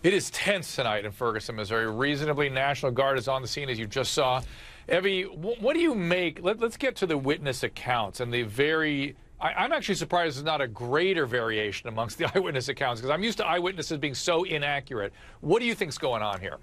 It is tense tonight in Ferguson, Missouri. Reasonably, National Guard is on the scene, as you just saw. Evie, what do you make? Let's get to the witness accounts and the very... I'm actually surprised there's not a greater variation amongst the eyewitness accounts, because I'm used to eyewitnesses being so inaccurate. What do you think's going on here?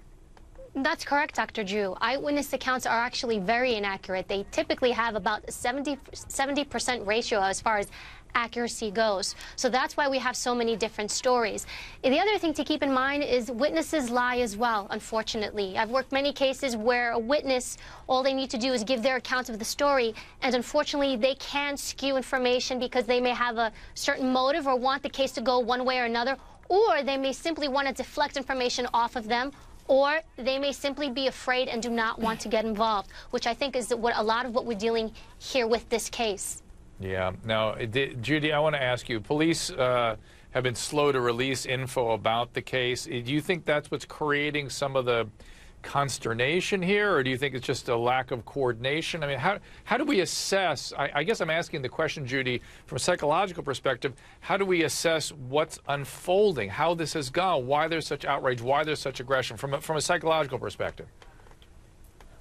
That's correct, Dr. Drew. Eyewitness accounts are actually very inaccurate. They typically have about a 70% ratio as far as accuracy goes. So that's why we have so many different stories. And the other thing to keep in mind is witnesses lie as well, unfortunately. I've worked many cases where a witness, all they need to do is give their account of the story, and unfortunately they can skew information because they may have a certain motive or want the case to go one way or another, or they may simply want to deflect information off of them, or they may simply be afraid and do not want to get involved, which I think is what a lot of what we're dealing here with this case. Yeah. Now, Judy, I want to ask you, police have been slow to release info about the case. Do you think that's what's creating some of the consternation here, or do you think it's just a lack of coordination? I mean, how do we assess, I guess I'm asking the question, Judy, from a psychological perspective, how do we assess what's unfolding, how this has gone, why there's such outrage, why there's such aggression from a psychological perspective?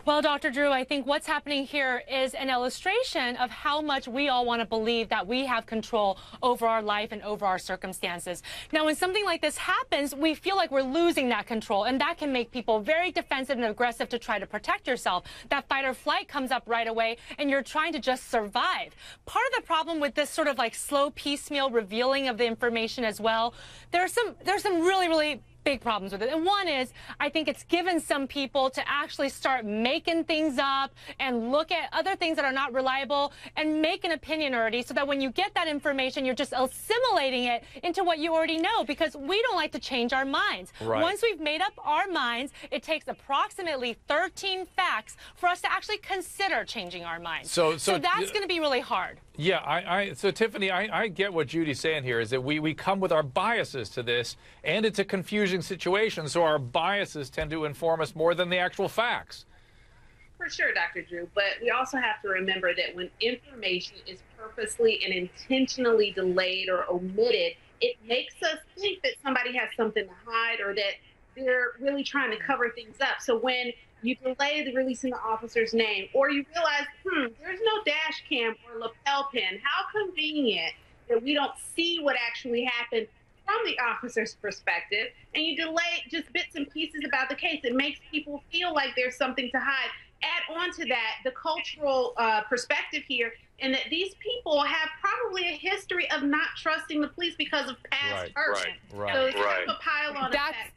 Well, Dr. Drew, I think what's happening here is an illustration of how much we all want to believe that we have control over our life and over our circumstances. Now, when something like this happens, we feel like we're losing that control, and that can make people very defensive and aggressive to try to protect yourself. That fight or flight comes up right away, and you're trying to just survive. Part of the problem with this sort of like slow piecemeal revealing of the information as well, there's some really big problems with it. And one is, I think it's given some people to actually start making things up and look at other things that are not reliable and make an opinion already, so that when you get that information, you're just assimilating it into what you already know, because we don't like to change our minds. Right. Once we've made up our minds, it takes approximately 13 facts for us to actually consider changing our minds. So that's going to be really hard. Yeah, so Tiffany, I get what Judy's saying here, is that we come with our biases to this, and it's a confusing situation, so our biases tend to inform us more than the actual facts. For sure, Dr. Drew, but we also have to remember that when information is purposely and intentionally delayed or omitted, it makes us think that somebody has something to hide, or that they're really trying to cover things up. So when you delay the releasing the officer's name, or you realize, there's no dash cam or lapel pin, how convenient that we don't see what actually happened from the officer's perspective, and you delay just bits and pieces about the case. It makes people feel like there's something to hide. Add on to that the cultural perspective here, and that these people have probably a history of not trusting the police because of past hurt. Right. So it's kind of a pile on effect.